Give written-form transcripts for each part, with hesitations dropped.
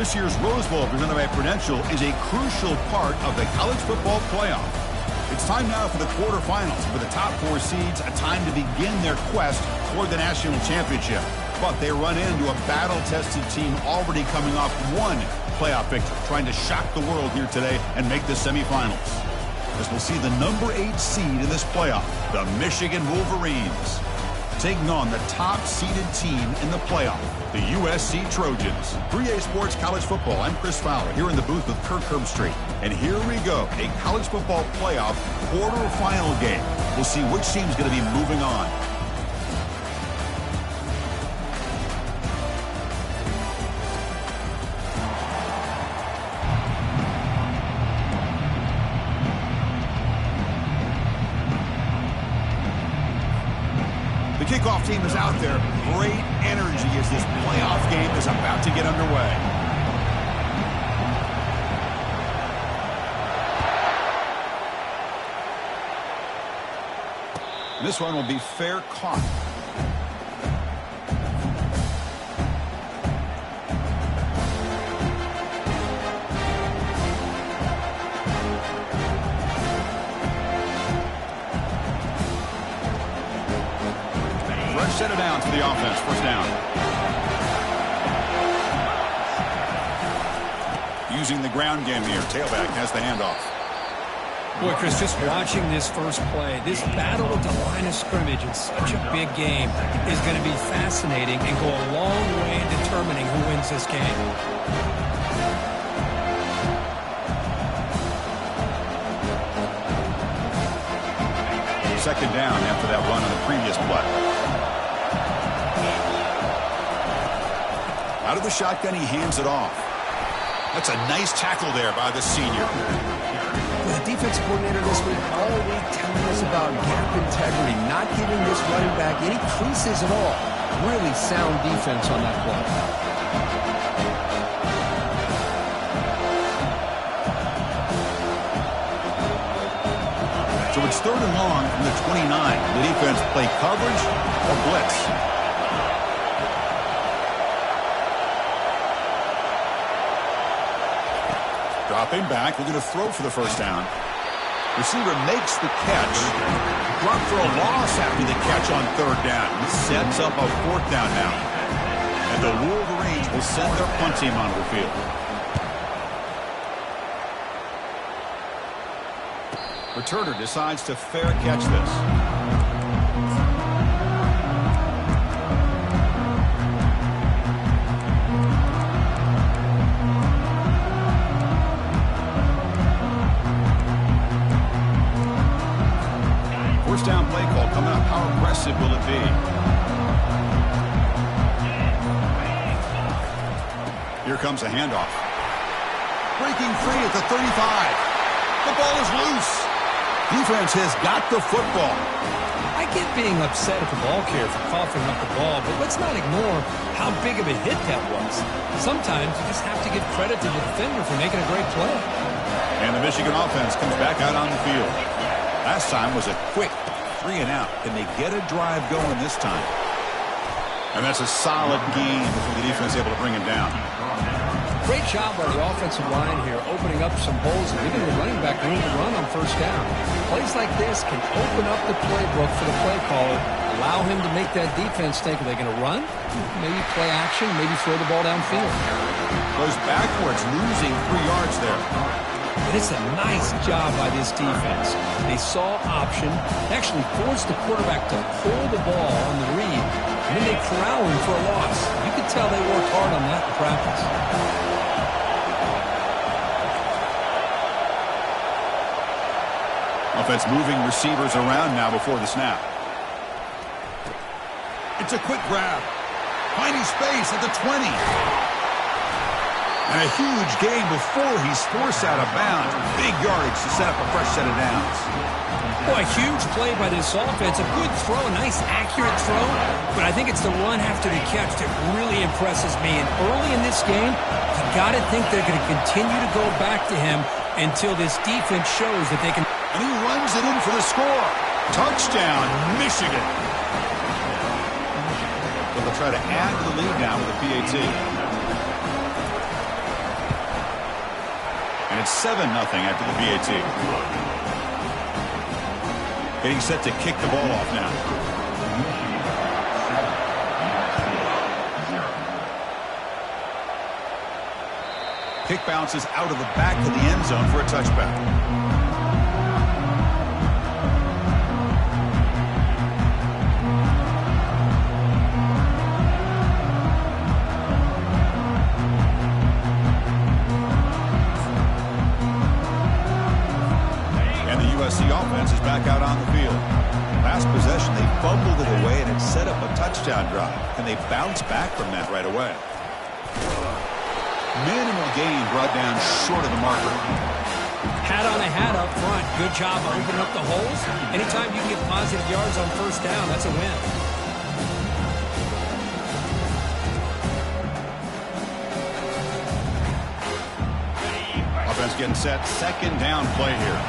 This year's Rose Bowl, presented by Prudential, is a crucial part of the college football playoff. It's time now for the quarterfinals. For the top 4 seeds, a time to begin their quest toward the national championship. But they run into a battle-tested team already coming off one playoff victory, trying to shock the world here today and make the semifinals. As we'll see the number 8 seed in this playoff, the Michigan Wolverines, taking on the top-seeded team in the playoff, the USC Trojans. 3A Sports College Football. I'm Chris Fowler here in the booth with Kirk Herbstreit. And here we go, a college football playoff quarterfinal game. We'll see which team's going to be moving on. The kickoff team is out there. Great energy as this playoff game is about to get underway. This one will be fair caught. Set it down to the offense. First down. Using the ground game here. Tailback has the handoff. Boy, Chris, just watching this first play, this battle at the line of scrimmage in such a big game is going to be fascinating and go a long way in determining who wins this game. Second down after that run on the previous play. Out of the shotgun, he hands it off. That's a nice tackle there by the senior. The defensive coordinator this week all week telling us about gap integrity, not giving this running back any creases at all. Really sound defense on that play. So it's 3rd and long from the 29. The defense play coverage or blitz. Dropping back, we're going to throw for the first down. Receiver makes the catch. Brought for a loss after the catch on 3rd down. He sets up a 4th down now. And the Wolverines will send their punt team onto the field. Returner decides to fair catch this. Down play call coming up. How aggressive will it be? Here comes a handoff. Breaking free at the 35. The ball is loose. Defense has got the football. I get being upset at the ball carrier for coughing up the ball, but let's not ignore how big of a hit that was. Sometimes you just have to give credit to the defender for making a great play. And the Michigan offense comes back out on the field. Last time was a quick 3 and out. Can they get a drive going this time? And that's a solid gain before the defense is able to bring him down. Great job by the offensive line here, opening up some holes and giving the running back room to run on first down. Plays like this can open up the playbook for the play caller, allow him to make that defense think, are they going to run? Maybe play action, maybe throw the ball downfield. Goes backwards, losing 3 yards there. But it's a nice job by this defense. They saw option, actually forced the quarterback to pull the ball on the read, and then they corral him for a loss. You could tell they worked hard on that in practice. Offense moving receivers around now before the snap. It's a quick grab. Finding space at the 20. And a huge gain before he's forced out of bounds. Big yardage to set up a fresh set of downs. Boy, a huge play by this offense. A good throw, a nice accurate throw. But I think it's the run after the catch that really impresses me. And early in this game, you got to think they're going to continue to go back to him until this defense shows that they can. And he runs it in for the score. Touchdown, Michigan. But they'll try to add to the lead now with a PAT. And it's 7-0 after the VAT. Getting set to kick the ball off now. Kick bounces out of the back of the end zone for a touchback. USC offense is back out on the field. Last possession, they fumbled it away, and it set up a touchdown drive. And they bounced back from that right away. Minimal gain brought down short of the marker. Hat on a hat up front. Good job of opening up the holes. Anytime you can get positive yards on first down, that's a win. Offense getting set. Second down play here.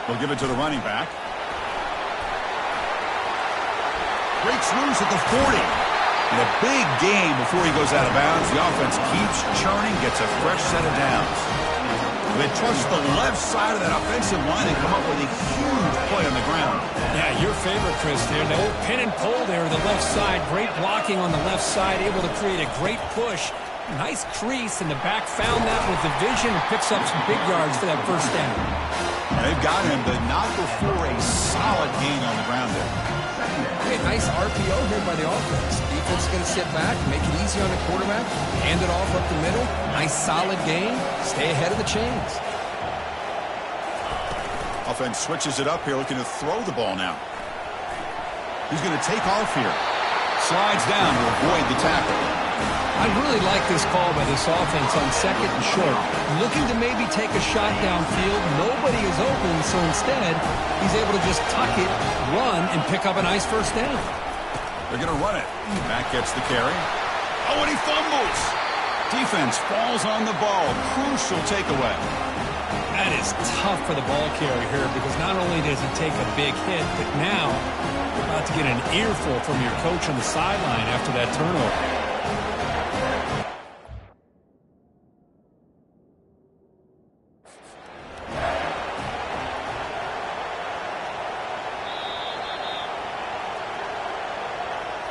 They'll give it to the running back. Breaks loose at the 40. And a big gain before he goes out of bounds. The offense keeps churning, gets a fresh set of downs. They trust the left side of that offensive line and come up with a huge play on the ground. Yeah, your favorite, Chris, there. The old pin and pull there, the left side. Great blocking on the left side, able to create a great push. Nice crease, and the back found that with the vision and picks up some big yards for that first down. They've got him, but not before a solid gain on the ground there. Hey, nice RPO here by the offense. Defense is going to sit back, make it easy on the quarterback, hand it off up the middle. Nice solid gain. Stay ahead of the chains. Offense switches it up here, looking to throw the ball now. He's going to take off here. Slides down to avoid the tackle. I really like this call by this offense on second and short. Looking to maybe take a shot downfield. Nobody is open, so instead, he's able to just tuck it, run, and pick up a nice first down. They're going to run it. Matt gets the carry. Oh, and he fumbles. Defense falls on the ball. Crucial takeaway. That is tough for the ball carrier here because not only does he take a big hit, but now you're about to get an earful from your coach on the sideline after that turnover.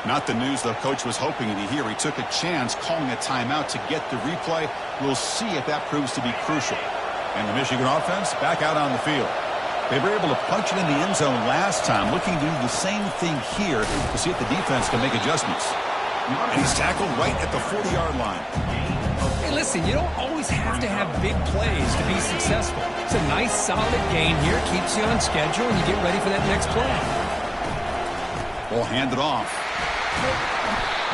Not the news the coach was hoping to hear. He took a chance calling a timeout to get the replay. We'll see if that proves to be crucial. And the Michigan offense back out on the field. They were able to punch it in the end zone last time, looking to do the same thing here to see if the defense can make adjustments. And he's tackled right at the 40-yard line. Hey, listen, you don't always have to have big plays to be successful. It's a nice, solid gain here. Keeps you on schedule, and you get ready for that next play. Ball handed off.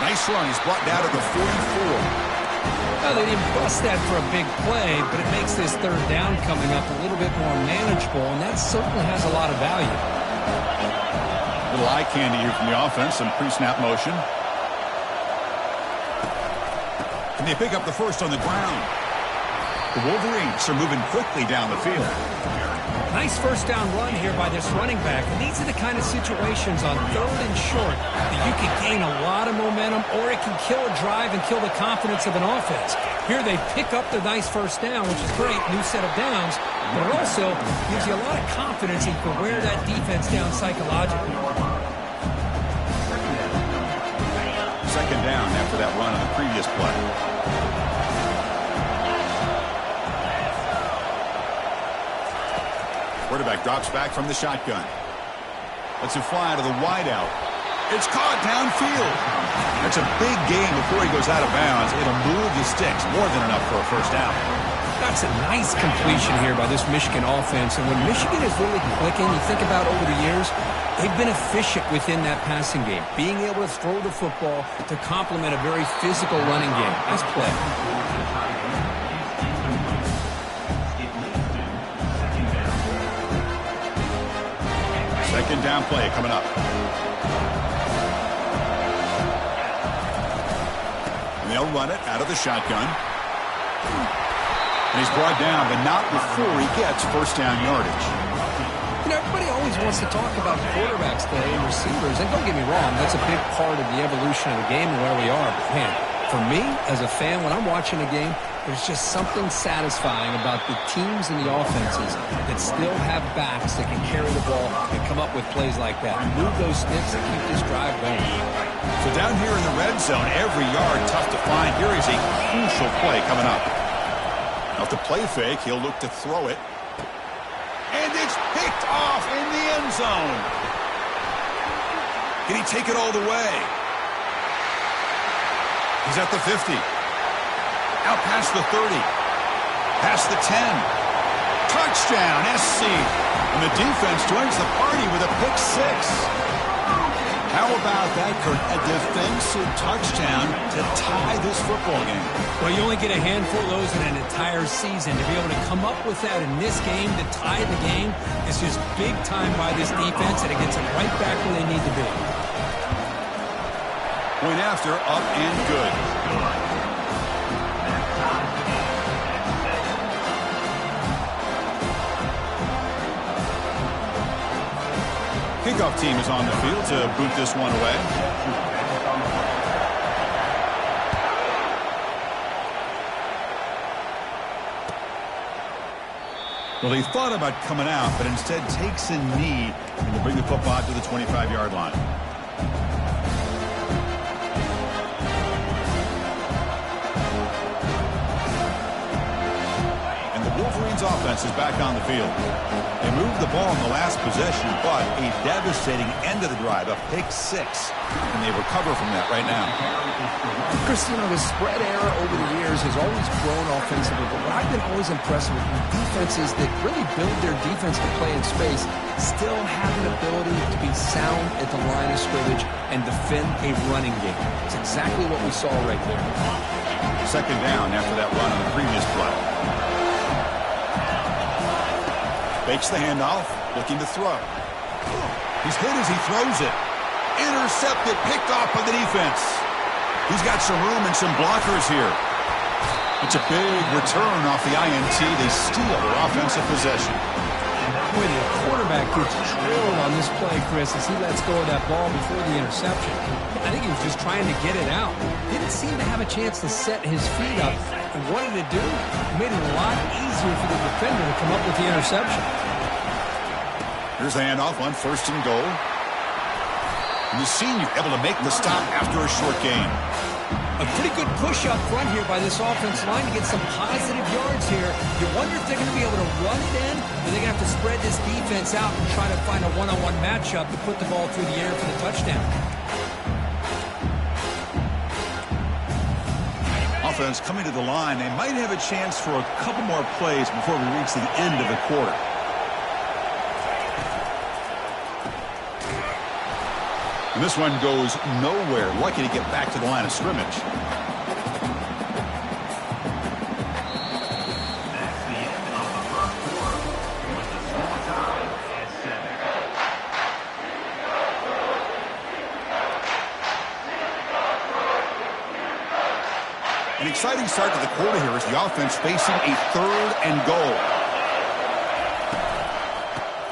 Nice run. He's brought down to the 44. Well, they didn't bust that for a big play, but it makes this third down coming up a little bit more manageable, and that certainly has a lot of value. Little eye candy here from the offense, some pre-snap motion. And they pick up the first on the ground. The Wolverines are moving quickly down the field. Nice first down run here by this running back. And these are the kind of situations on third and short that you can gain a lot of momentum, or it can kill a drive and kill the confidence of an offense. Here they pick up the nice first down, which is great, new set of downs, but it also gives you a lot of confidence you can wear that defense down psychologically. Second down after that run on the previous play. Quarterback drops back from the shotgun. Lets it fly to the wideout. It's caught downfield. That's a big gain before he goes out of bounds. It'll move the sticks. More than enough for a first down. That's a nice completion here by this Michigan offense. And when Michigan is really clicking, you think about over the years, they've been efficient within that passing game. Being able to throw the football to complement a very physical running game. Nice play. Second down play coming up. And they'll run it out of the shotgun. And he's brought down, but not before he gets first down yardage. You know, everybody always wants to talk about quarterbacks today and receivers. And don't get me wrong, that's a big part of the evolution of the game and where we are. But, man, For me, as a fan, when I'm watching a game, there's just something satisfying about the teams and the offenses that still have backs that can carry the ball and come up with plays like that. Move those sticks and keep this drive going. So down here in the red zone, every yard tough to find. Here is a crucial play coming up. Off the play fake, he'll look to throw it. And it's picked off in the end zone. Can he take it all the way? He's at the 50. Out past the 30. Past the 10. Touchdown, SC. And the defense joins the party with a pick six. How about that, Kurt? A defensive touchdown to tie this football game. Well, you only get a handful of those in an entire season. To be able to come up with that in this game to tie the game is just big time by this defense, and it gets them right back where they need to be. Point after, up and good. Kickoff team is on the field to boot this one away. Well, he thought about coming out, but instead takes a knee and to bring the football to the 25-yard line. Wolverine's offense is back on the field. They moved the ball in the last possession, but a devastating end of the drive, a pick six, and they recover from that right now. Chris, the spread era over the years has always grown offensively, but what I've been always impressed with defenses that really build their defense to play in space still have an ability to be sound at the line of scrimmage and defend a running game. It's exactly what we saw right there. Second down after that run on the previous play. Fakes the handoff, looking to throw. He's hit as he throws it. Intercepted, picked off by the defense. He's got some room and some blockers here. It's a big return off the INT. They steal their offensive possession. Boy, the quarterback gets drilled on this play, Chris, as he lets go of that ball before the interception. I think he was just trying to get it out. Didn't seem to have a chance to set his feet up. And what did it do? It made it a lot easier for the defender to come up with the interception. Here's the handoff on first and goal. And the senior able to make the stop after a short gain. A pretty good push up front here by this offense line to get some positive yards here. You wonder if they're going to be able to run it in, or they're going to have to spread this defense out and try to find a one-on-one matchup to put the ball through the air for the touchdown. Offense coming to the line. They might have a chance for a couple more plays before we reach the end of the quarter. And this one goes nowhere. Lucky to get back to the line of scrimmage. An exciting start to the quarter here as the offense facing a third and goal.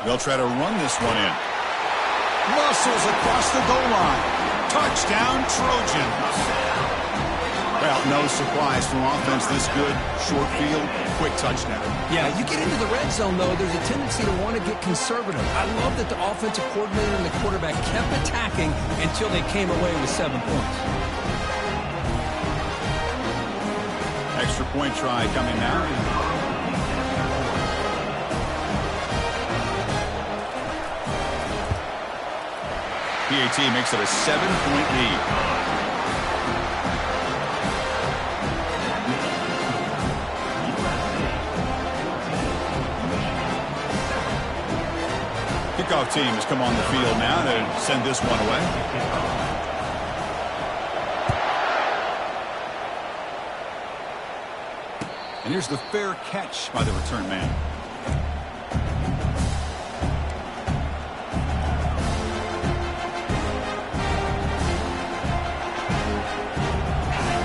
They'll try to run this one in. Muscles across the goal line. Touchdown, Trojans. Well, no surprise from offense this good. Short field, quick touchdown. Yeah, you get into the red zone, though, there's a tendency to want to get conservative. I love that the offensive coordinator and the quarterback kept attacking until they came away with 7 points. Extra point try coming now. PAT makes it a 7-point lead. Kickoff team has come on the field now to send this one away. And here's the fair catch by the return man.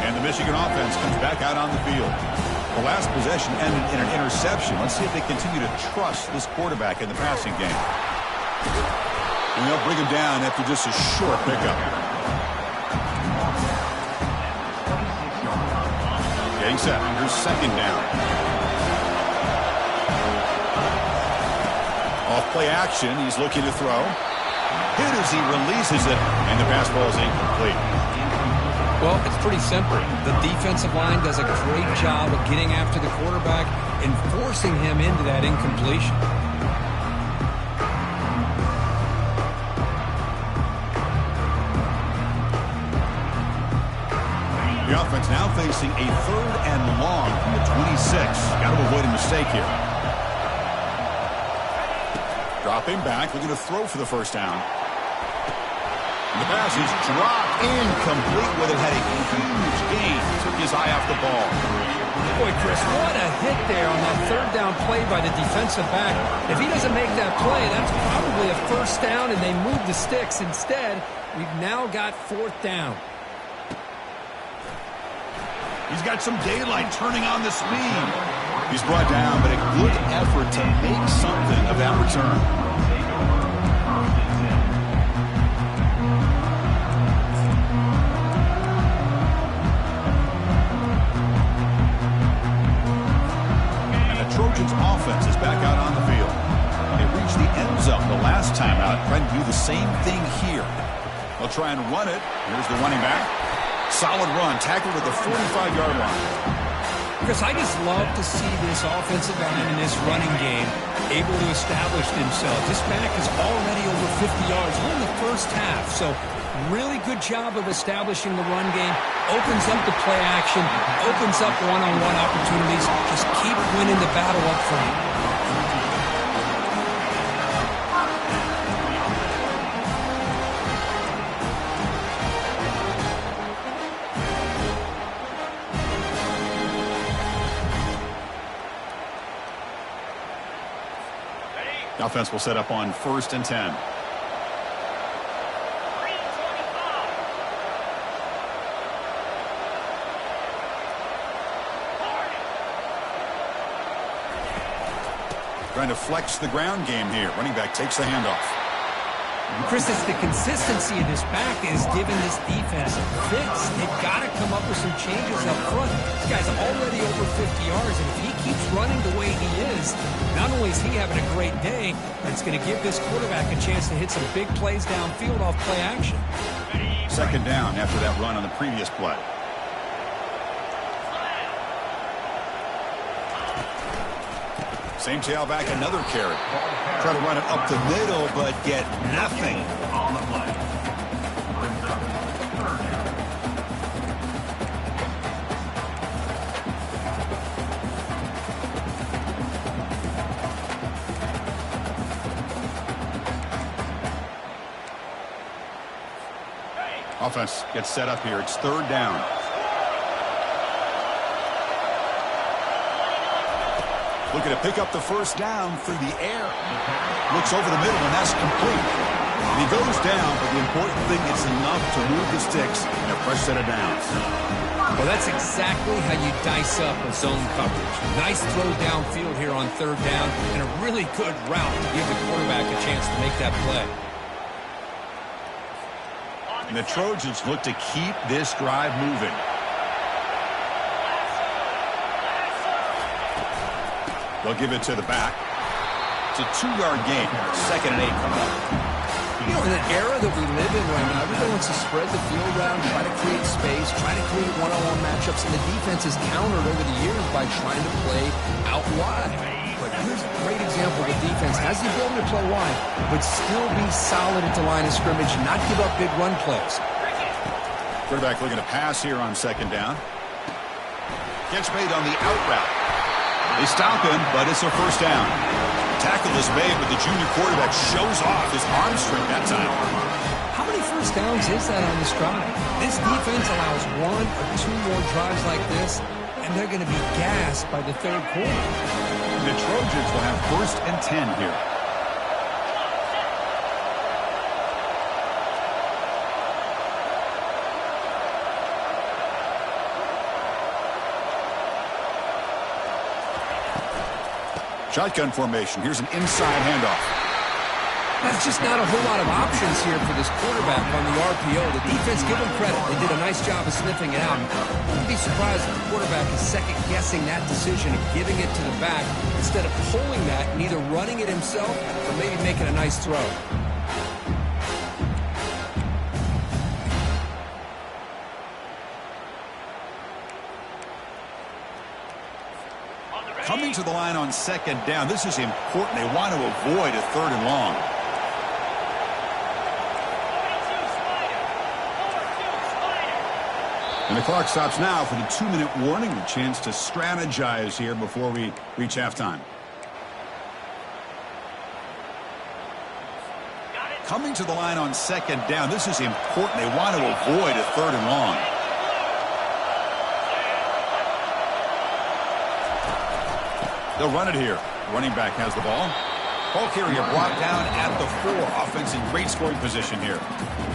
And the Michigan offense comes back out on the field. The last possession ended in an interception. Let's see if they continue to trust this quarterback in the passing game. And they'll bring him down after just a short pickup. Getting set. Here's second down. Off play action. He's looking to throw. Hit as he releases it, and the pass ball is incomplete. Well, it's pretty simple. The defensive line does a great job of getting after the quarterback and forcing him into that incompletion. The offense now facing a 3rd and long from the 26. Got to avoid a mistake here. Dropping back, looking to throw for the first down. And the pass is dropped incomplete with it. Had a huge gain. Took his eye off the ball. Boy, Chris, what a hit there on that 3rd down play by the defensive back. If he doesn't make that play, that's probably a first down, and they move the sticks. Instead, we've now got 4th down. He's got some daylight turning on the speed. He's brought down, but a good effort to make something of that return. And the Trojans' offense is back out on the field. They reached the end zone the last time out, trying to do the same thing here. They'll try and run it. Here's the running back. Solid run, tackled at the 45-yard line. Chris, I just love to see this offensive line in this running game able to establish themselves. This back is already over 50 yards. We're in the first half, so really good job of establishing the run game. Opens up the play action, opens up one-on-one opportunities. Just keep winning the battle up front. The offense will set up on 1st and 10. Trying to flex the ground game here. Running back takes the handoff. Chris, it's the consistency of this back is giving this defense fits. They've got to come up with some changes up front. This guy's already over 50 yards, and if he keeps running the way he is, not only is he having a great day, but it's going to give this quarterback a chance to hit some big plays downfield off play action. Second down after that run on the previous play. Same tailback, another carry. Try to run it up the middle, but get nothing on the play. Offense gets set up here. It's 3rd down. Looking to pick up the first down through the air. Looks over the middle, and that's complete. And he goes down, but the important thing is enough to move the sticks in a fresh set of downs. Well, that's exactly how you dice up a zone coverage. Nice throw downfield here on 3rd down, and a really good route to give the quarterback a chance to make that play. And the Trojans look to keep this drive moving. They'll give it to the back. It's a 2-yard gain. 2nd and 8 coming up. You know, in an era that we live in right now, everybody wants to spread the field around, try to create space, try to create one-on-one matchups, and the defense has countered over the years by trying to play out wide. But here's a great example. The defense has the ability to play wide, but still be solid at the line of scrimmage, not give up big run plays. Quarterback looking to pass here on 2nd down. Catch made on the out route. They stop him, but it's a first down. Tackle is made, but the junior quarterback shows off his arm strength that time. How many first downs is that on this drive? This defense allows 1 or 2 more drives like this, and they're going to be gassed by the 3rd quarter. The Trojans will have 1st and 10 here. Shotgun formation. Here's an inside handoff. That's just not a whole lot of options here for this quarterback on the RPO. The defense, give them credit. They did a nice job of sniffing it out. I'd be surprised if the quarterback is second-guessing that decision of giving it to the back instead of pulling that and either running it himself or maybe making a nice throw. Coming to the line on second down. This is important. They want to avoid a third and long. And the clock stops now for the 2-minute warning. A chance to strategize here before we reach halftime. Coming to the line on second down. This is important. They want to avoid a third and long. They'll run it here. Running back has the ball. Ball carrier brought down at the 4. Offense in great scoring position here.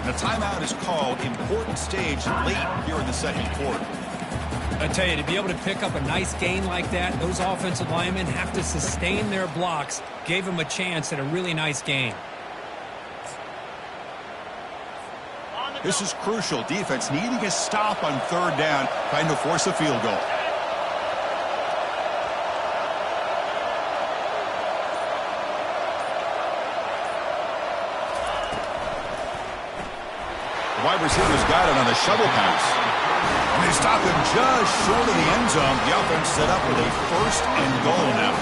And a timeout is called. Important stage late here in the second quarter. I tell you, to be able to pick up a nice gain like that, those offensive linemen have to sustain their blocks. Gave them a chance at a really nice gain. This is crucial. Defense needing a stop on third down, trying to force a field goal. Wide receiver's got it on the shovel pass. And they stop him just short of the end zone. The offense set up with a first and goal now.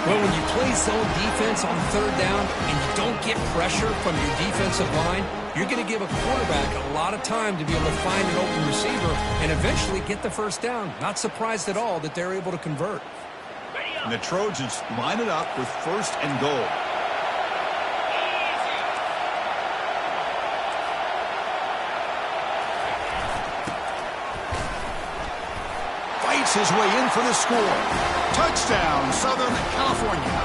Well, when you play zone defense on third down and you don't get pressure from your defensive line, you're going to give a quarterback a lot of time to be able to find an open receiver and eventually get the first down. Not surprised at all that they're able to convert. And the Trojans line it up with first and goal. His way in for the score. Touchdown, Southern California.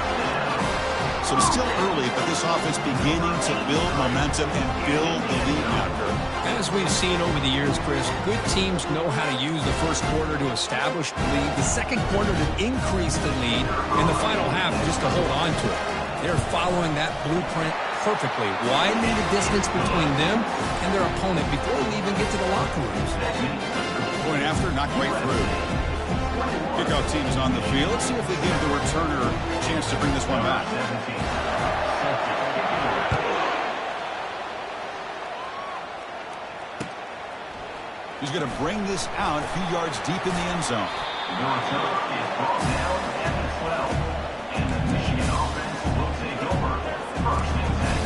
So it's still early, but this offense beginning to build momentum and build the lead now, Kurt. As we've seen over the years, Chris, good teams know how to use the first quarter to establish the lead, the second quarter to increase the lead, and the final half just to hold on to it. They're following that blueprint perfectly, widening the distance between them and their opponent before we even get to the locker rooms. Point after, not quite through. Kickoff team is on the field. Let's see if they give the returner a chance to bring this one back. He's going to bring this out a few yards deep in the end zone. Your return is brought down at the 12. And the Michigan offense will take over first and 10.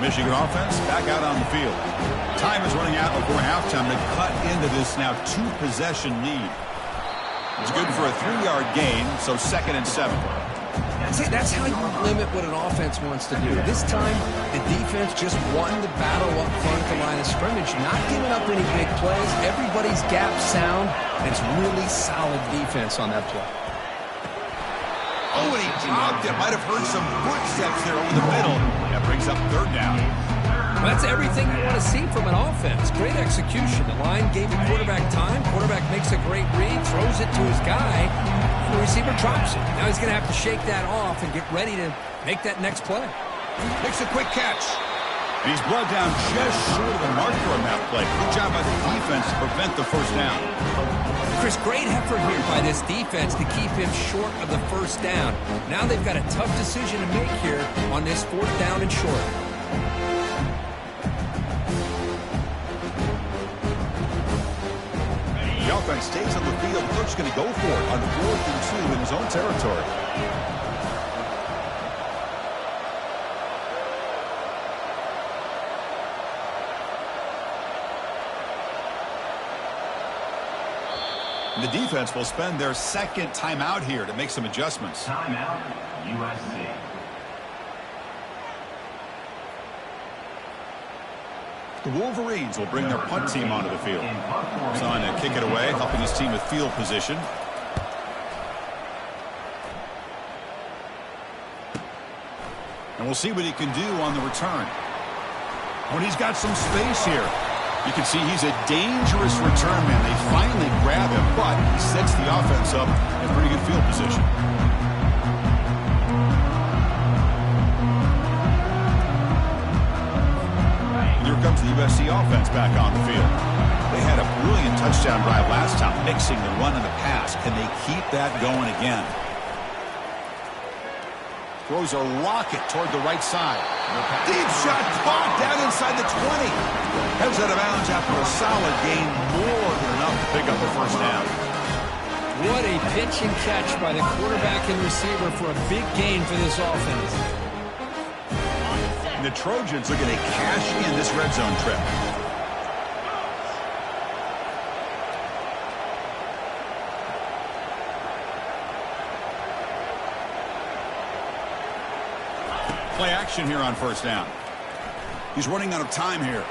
Michigan offense back out on the field. Time is running out before halftime to cut into this now 2-possession lead. It's good for a 3-yard gain, so 2nd and 7. See, that's how you limit what an offense wants to do. This time, the defense just won the battle up front at the line of scrimmage, not giving up any big plays. Everybody's gap sound, and it's really solid defense on that play. Oh, and he dropped it. Might have heard some footsteps there over the middle. That brings up third down. Well, that's everything you want to see from an offense. Great execution. The line gave the quarterback time. Quarterback makes a great read, throws it to his guy, and the receiver drops it. Now he's going to have to shake that off and get ready to make that next play. Makes a quick catch. And he's brought down just short of the marker on that play. Good job by the defense to prevent the first down. Chris, great effort here by this defense to keep him short of the first down. Now they've got a tough decision to make here on this 4th down and short. The offense stays on the field. The coach is going to go for it on 4th and 2 in his own territory. The defense will spend their 2nd timeout here to make some adjustments. Timeout, USC. The Wolverines will bring their punt team onto the field. He's on to kick it away, helping his team with field position. And we'll see what he can do on the return. When he's got some space here. You can see he's a dangerous return man. They finally grab him, but he sets the offense up in pretty good field position. Here comes the USC offense back on the field. They had a brilliant touchdown drive last time, mixing the run and the pass. Can they keep that going again? Throws a rocket toward the right side. Deep shot caught down inside the 20. Heads out of bounds after a solid gain, more than enough to pick up a first down. What a pitch and catch by the quarterback and receiver for a big gain for this offense. And the Trojans are going to cash in this red zone trip. Play action here on first down. He's running out of time here.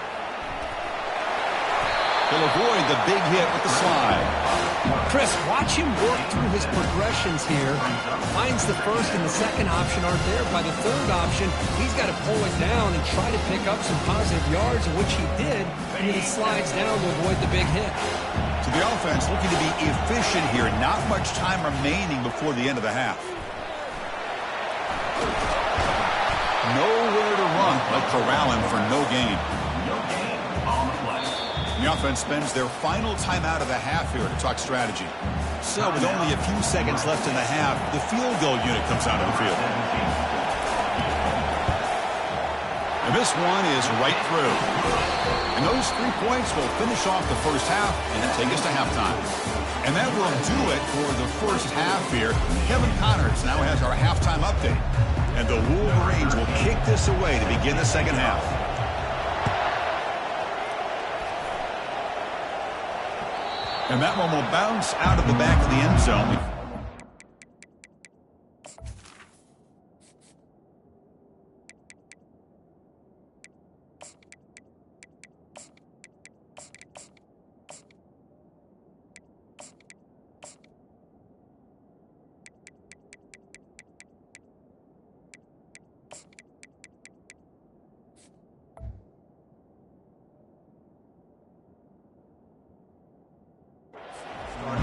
He'll avoid the big hit with the slide. Chris, watch him work through his progressions here. Finds the first and the second option aren't there. By the third option, he's got to pull it down and try to pick up some positive yards, which he did, and then he slides down to avoid the big hit. So the offense looking to be efficient here. Not much time remaining before the end of the half. Nowhere to run, but corral him for no gain. No gain on the play. The offense spends their final timeout of the half here to talk strategy. So with only a few seconds left in the half, the field goal unit comes out of the field. And this one is right through. And those 3 points will finish off the first half and then take us to halftime. And that will do it for the first half here. Kevin Connors now has our halftime update. And the Wolverines will kick this away to begin the second half. And that one will bounce out of the back of the end zone.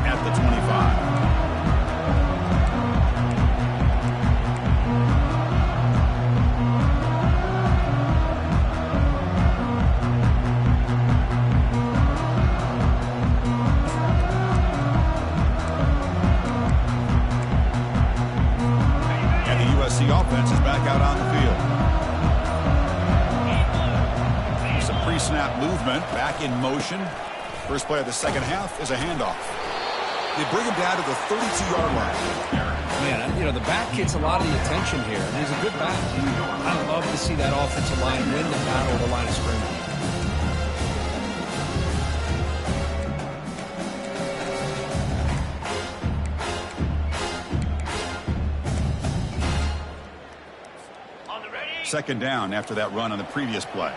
At the 25. And the USC offense is back out on the field. Some pre-snap movement, back in motion. First play of the second half is a handoff. They bring him down to the 32-yard line. Man, you know, the back gets a lot of the attention here. He's a good back. I love to see that offensive line win the battle of the line of scrimmage. Second down after that run on the previous play.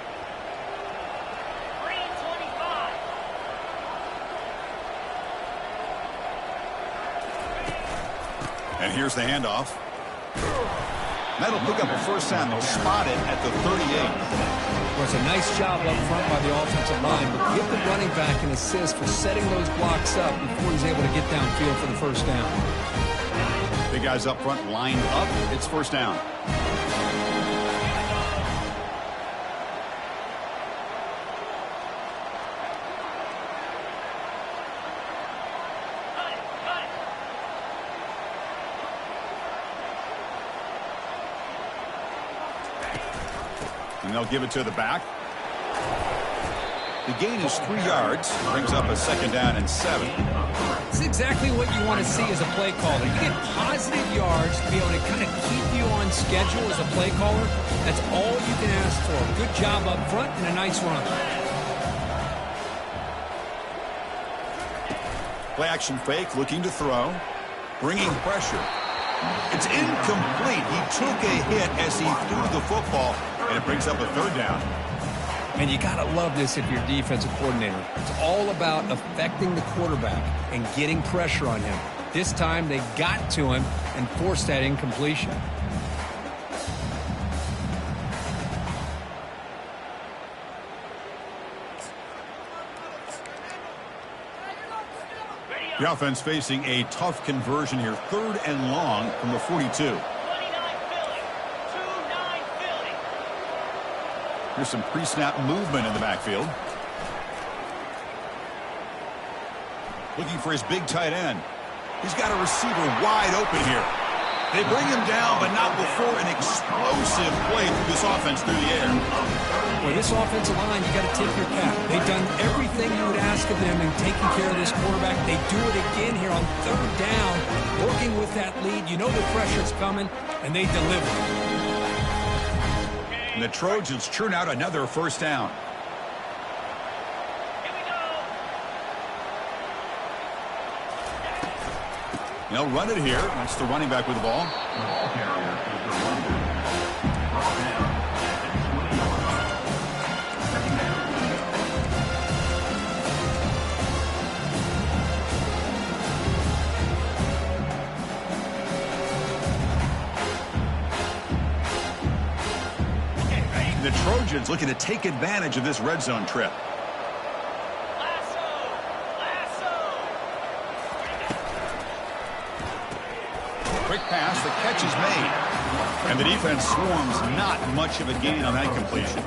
And here's the handoff. That'll pick up a first down. They'll spot it at the 38. Well, it's a nice job up front by the offensive line, but give the running back an assist for setting those blocks up before he's able to get downfield for the first down. Big guys up front lined up. It's first down. And they'll give it to the back. The gain is 3 yards. Brings up a second down and 7. It's exactly what you want to see as a play caller. You get positive yards to be able to kind of keep you on schedule as a play caller. That's all you can ask for. Good job up front and a nice run. Play action fake, looking to throw. Bringing pressure. It's incomplete. He took a hit as he threw the football. And it brings up a third down. And you got to love this if you're a defensive coordinator. It's all about affecting the quarterback and getting pressure on him. This time they got to him and forced that incompletion. The offense facing a tough conversion here. 3rd and long from the 42. Here's some pre-snap movement in the backfield. Looking for his big tight end. He's got a receiver wide open here. They bring him down, but not before an explosive play through this offense through the air. Well, this offensive line, you got to tip your cap. They've done everything you would ask of them in taking care of this quarterback. They do it again here on 3rd down, working with that lead. You know the pressure's coming, and they deliver. And the Trojans churn out another 1st down. They'll run it here. That's the running back with the ball. The Trojans looking to take advantage of this red zone trip. Quick pass, the catch is made. And the defense swarms, not much of a gain on that completion.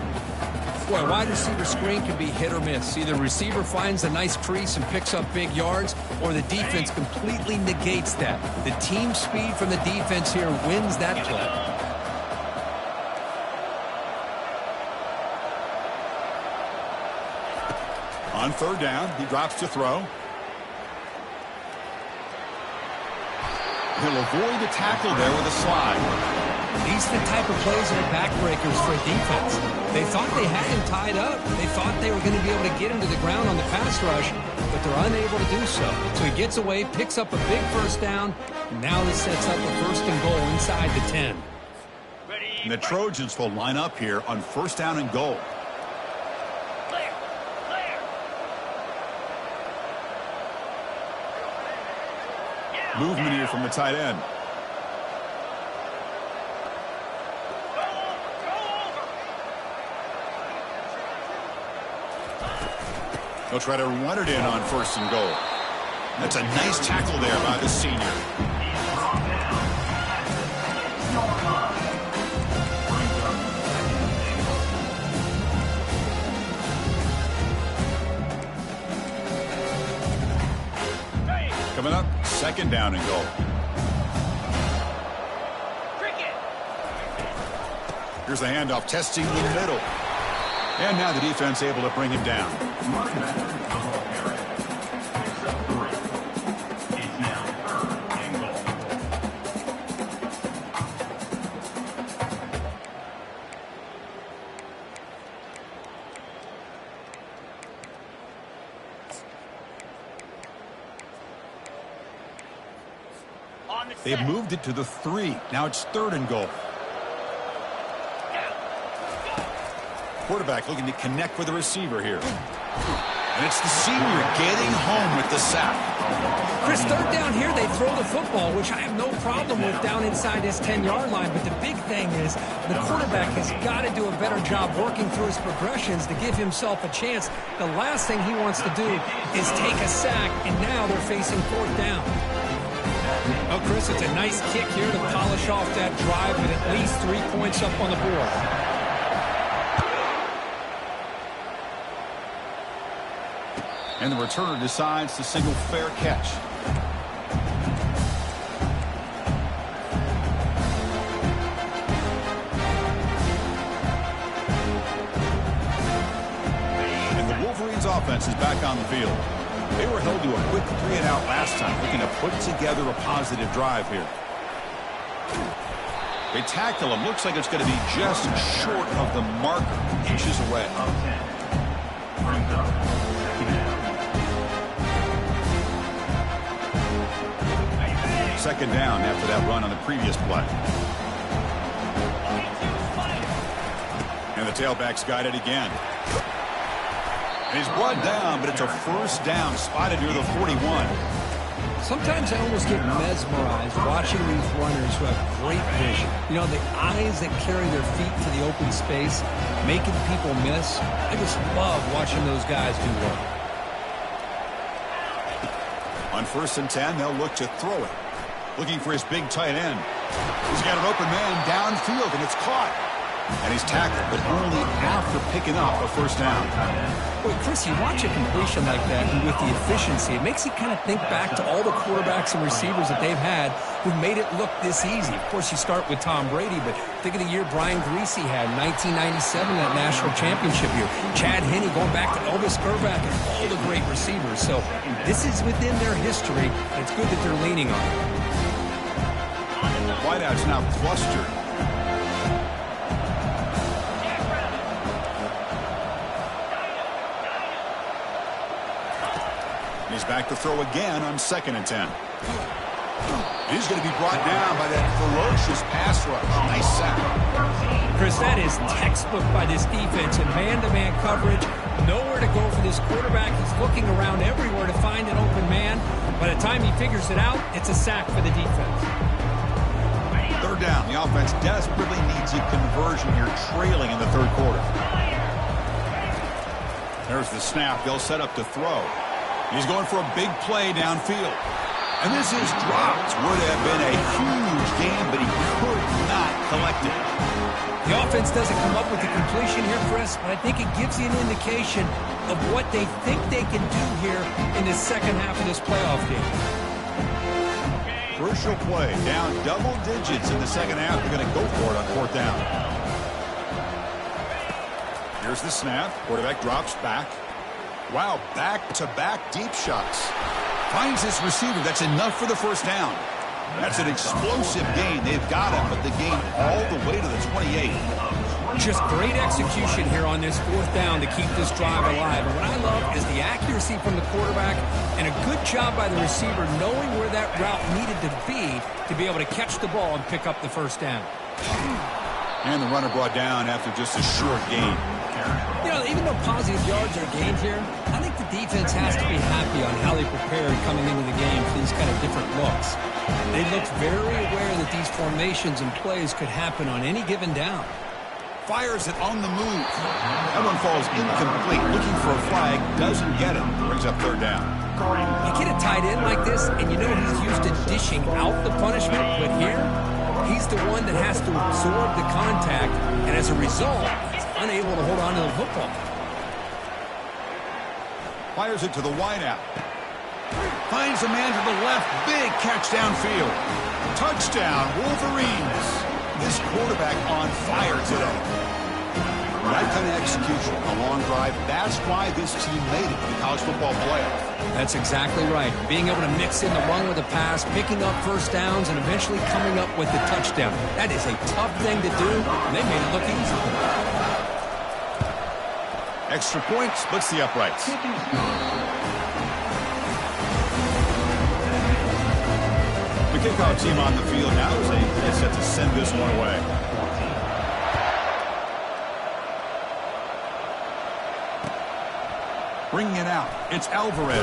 Boy, a wide receiver screen can be hit or miss. Either receiver finds a nice crease and picks up big yards, or the defense completely negates that. The team speed from the defense here wins that play. On 3rd down, he drops to throw. He'll avoid the tackle there with a slide. These are the type of plays that are backbreakers for a defense. They thought they had him tied up. They thought they were going to be able to get him to the ground on the pass rush, but they're unable to do so. So he gets away, picks up a big 1st down, and now this sets up a 1st and goal inside the 10. And the Trojans will line up here on 1st down and goal. Movement here from the tight end. They'll try to run it in on 1st and goal. That's a nice tackle there by the senior. Coming up, 2nd down and goal. Here's the handoff, testing the middle. And now the defense able to bring him down. They've moved it to the 3. Now it's 3rd and goal. Quarterback looking to connect with the receiver here. And it's the senior getting home with the sack. Chris, 3rd down here, they throw the football, which I have no problem with down inside his 10-yard line. But the big thing is the quarterback has got to do a better job working through his progressions to give himself a chance. The last thing he wants to do is take a sack, and now they're facing 4th down. Oh, Chris, it's a nice kick here to polish off that drive with at least 3 points up on the board. And the returner decides to single fair catch. And the Wolverines offense is back on the field. They were held to a quick 3-and-out last time, looking to put together a positive drive here. They tackle him. Looks like it's going to be just short of the marker, inches away. Second down after that run on the previous play. And the tailback's got it again. And he's brought down, but it's a 1st down, spotted near the 41. Sometimes I almost get mesmerized watching these runners who have great vision. You know, the eyes that carry their feet to the open space, making people miss. I just love watching those guys do work. On 1st and 10, they'll look to throw it. Looking for his big tight end. He's got an open man downfield, and it's caught. And he's tackled, but only after picking up a first down. Boy, Chris, you watch a completion like that, and with the efficiency, it makes you kind of think back to all the quarterbacks and receivers that they've had who made it look this easy. Of course, you start with Tom Brady, but think of the year Brian Greasy had, 1997, that national championship year. Chad Henne going back to Elvis Grbac and all the great receivers. So this is within their history, and it's good that they're leaning on it. Wideouts now clustered. He's back to throw again on 2nd and 10. He's going to be brought down by that ferocious pass rush. Nice sack. Chris, that is textbook by this defense in man-to-man coverage. Nowhere to go for this quarterback. He's looking around everywhere to find an open man. By the time he figures it out, it's a sack for the defense. 3rd down. The offense desperately needs a conversion here, trailing in the 3rd quarter. There's the snap. They'll set up to throw. He's going for a big play downfield. And this is dropped. Would have been a huge game, but he could not collect it. The offense doesn't come up with the completion here, Chris, but I think it gives you an indication of what they think they can do here in the second half of this playoff game. Crucial play. Down double digits in the second half. They're going to go for it on 4th down. Here's the snap. Quarterback drops back. Wow, back-to-back deep shots. Finds his receiver. That's enough for the first down. That's an explosive gain. They've got him, but the gain all the way to the 28. Just great execution here on this 4th down to keep this drive alive. And what I love is the accuracy from the quarterback and a good job by the receiver knowing where that route needed to be able to catch the ball and pick up the first down. And the runner brought down after just a short gain. You know, even though positive yards are gained here, I think the defense has to be happy on how they prepared coming into the game for these kind of different looks. They looked very aware that these formations and plays could happen on any given down. Fires it on the move. That one falls incomplete. Looking for a flag, doesn't get it. Brings up 3rd down. You get a tight end like this, and you know he's used to dishing out the punishment, but here, he's the one that has to absorb the contact, and as a result, he's unable to hold on to the football. Fires it to the wideout. Finds a man to the left. Big catch downfield. Touchdown, Wolverines. This quarterback on fire today. That kind of execution, a long drive, that's why this team made it to the college football playoff. That's exactly right. Being able to mix in the run with the pass, picking up first downs, and eventually coming up with the touchdown. That is a tough thing to do, and they made it look easy. Extra point splits the uprights. The kickoff team on the field now as they set to send this one away. Bringing it out, it's Alvarez.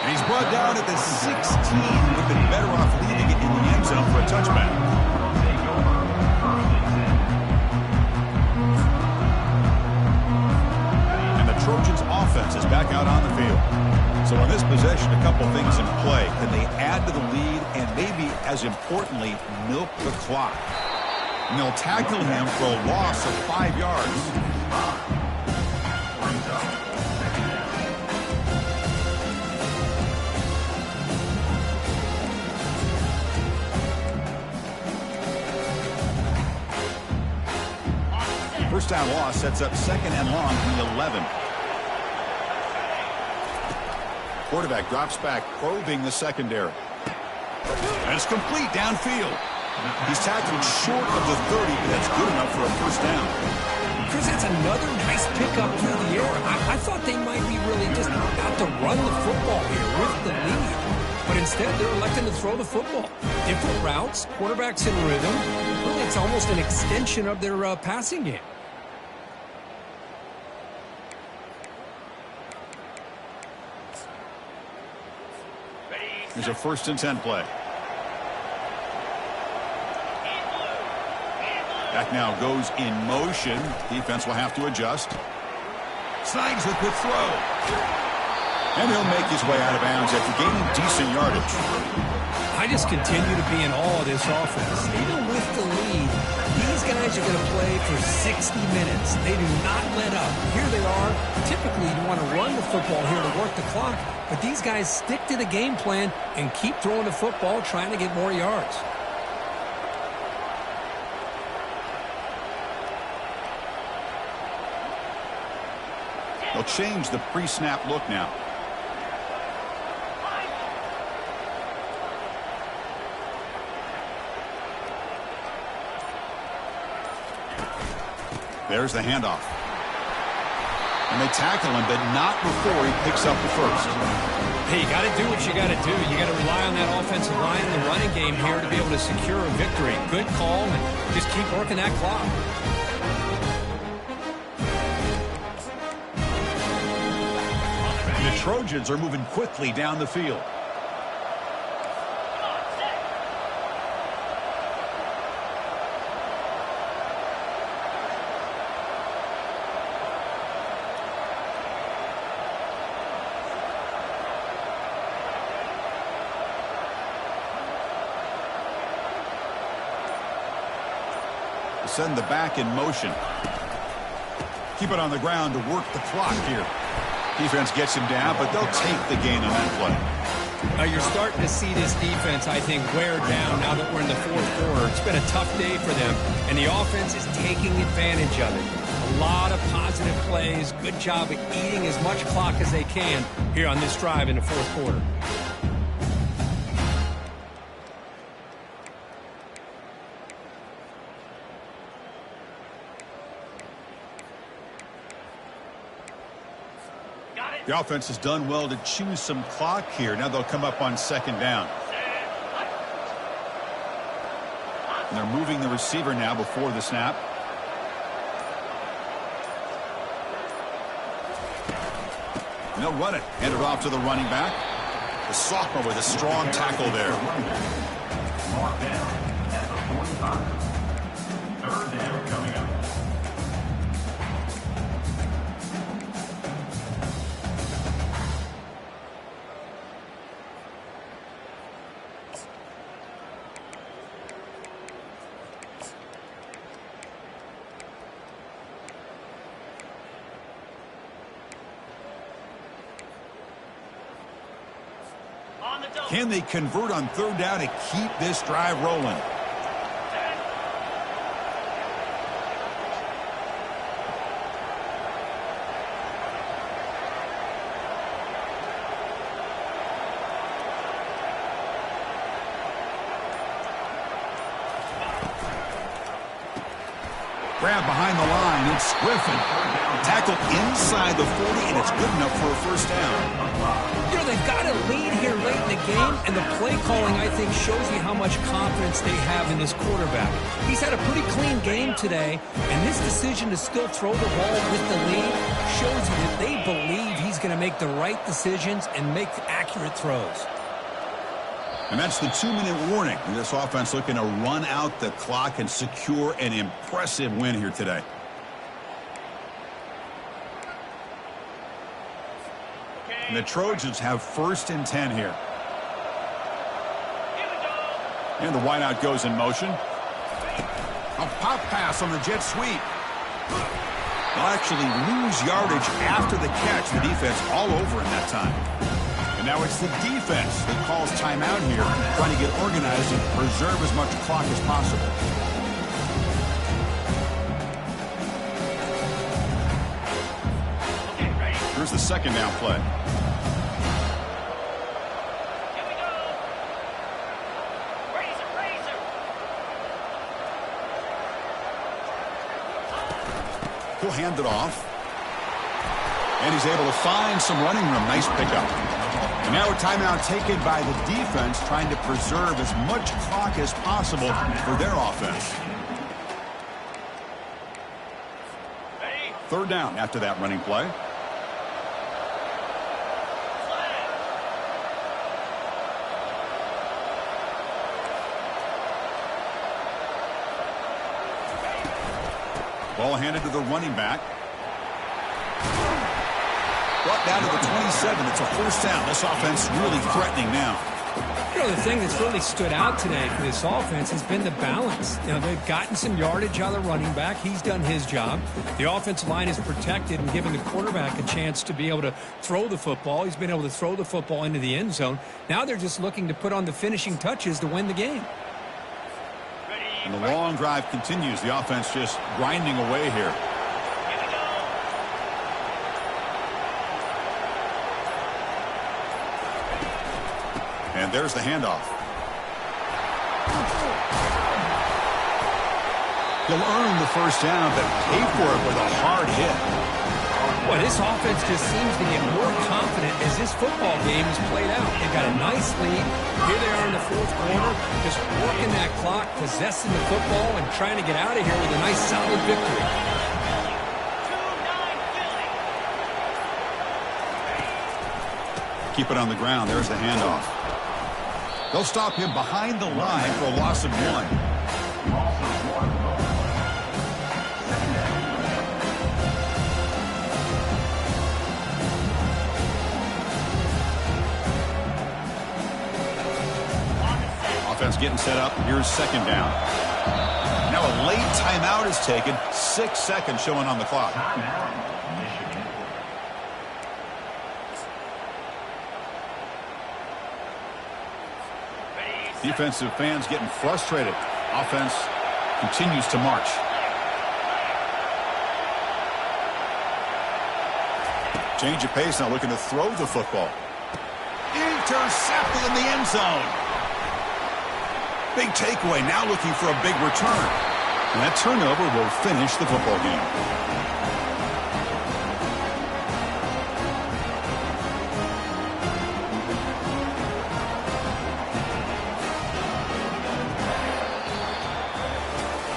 And he's brought down at the 16. Would have been better off leaving it in the end zone for a touchback. And the Trojans' offense is back out on the field. So on this possession, a couple things in play. Can they add to the lead and maybe, as importantly, milk the clock? And they'll tackle him for a loss of 5 yards. First down loss sets up 2nd and long from the 11. Quarterback drops back, probing the secondary. And it's complete downfield. He's tackled short of the 30, but that's good enough for a first down. Chris, that's another nice pickup through the air. I thought they might be really just out to run the football here with the lead. But instead, they're electing to throw the football. Different routes, quarterbacks in rhythm. Really, it's almost an extension of their passing game. Here's a 1st and 10 play. Back now goes in motion. Defense will have to adjust. Snags the quick throw. And he'll make his way out of bounds after gaining decent yardage. I just continue to be in awe of this offense. Even with the lead, these guys are going to play for 60 minutes. They do not let up. Here they are. Typically, you want to run the football here to work the clock, but these guys stick to the game plan and keep throwing the football, trying to get more yards. They'll change the pre-snap look now. There's the handoff. And they tackle him, but not before he picks up the first. Hey, you got to do what you got to do. You got to rely on that offensive line and the running game here to be able to secure a victory. Good call, and just keep working that clock. The Trojans are moving quickly down the field. Send the back in motion. Keep it on the ground to work the clock here. Defense gets him down, but they'll take the gain on that play. You're starting to see this defense, I think, wear down now that we're in the fourth quarter. It's been a tough day for them, and the offense is taking advantage of it. A lot of positive plays. Good job of eating as much clock as they can here on this drive in the fourth quarter. The offense has done well to choose some clock here. Now they'll come up on second down. And they're moving the receiver now before the snap. And they'll run it. Hand it off to the running back. The sophomore with a strong tackle there. Mark down at the 45. Third down coming up. Can they convert on third down to keep this drive rolling? Grab behind the line. It's Griffin. Tackle inside the 40, and it's good enough for a first down. You know, they've got a lead here late in the game, and the play calling, I think, shows you how much confidence they have in this quarterback. He's had a pretty clean game today, and this decision to still throw the ball with the lead shows you that they believe he's going to make the right decisions and make accurate throws. And that's the 2-minute warning. This offense looking to run out the clock and secure an impressive win here today. And the Trojans have first and 10 here. And the wideout goes in motion. A pop pass on the jet sweep. They'll actually lose yardage after the catch. The defense all over in that time. And now it's the defense that calls timeout here, trying to get organized and preserve as much clock as possible. Here's the second down play. He'll hand it off. And he's able to find some running room. Nice pickup. And now a timeout taken by the defense, trying to preserve as much clock as possible for their offense. Third down after that running play. Ball handed to the running back. Brought down to the 27. It's a first down. This offense really threatening now. You know, the thing that's really stood out today for this offense has been the balance. You know, they've gotten some yardage out of the running back. He's done his job. The offensive line is protected and given the quarterback a chance to be able to throw the football. He's been able to throw the football into the end zone. Now they're just looking to put on the finishing touches to win the game. And the long drive continues. The offense just grinding away here. And there's the handoff. He'll earn the first down, but pay for it with a hard hit. Well, this offense just seems to get more confident as this football game is played out. They've got a nice lead. Here they are in the fourth quarter, just working that clock, possessing the football, and trying to get out of here with a nice, solid victory. Keep it on the ground. There's the handoff. They'll stop him behind the line for a loss of 1. Offense getting set up. Here's second down. Now a late timeout is taken. 6 seconds showing on the clock. Defensive fans getting frustrated. Offense continues to march. Change of pace now, looking to throw the football. Intercepted in the end zone. Big takeaway, now looking for a big return. And that turnover will finish the football game.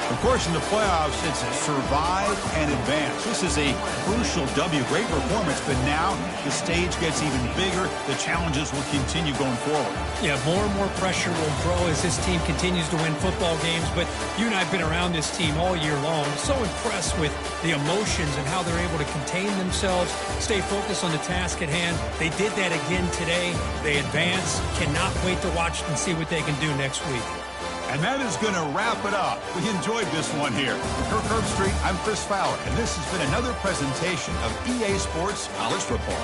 Of course, in the playoffs, it's survive and advance. This is a crucial W. Great performance, but now the stage gets even bigger. The challenges will continue going forward. Yeah, more and more pressure will grow as this team continues to win football games. But you and I have been around this team all year long. So impressed with the emotions and how they're able to contain themselves, stay focused on the task at hand. They did that again today. They advance. Cannot wait to watch and see what they can do next week. And that is going to wrap it up. We enjoyed this one here. For Kirk Herbstreit, I'm Chris Fowler, and this has been another presentation of EA Sports College Football.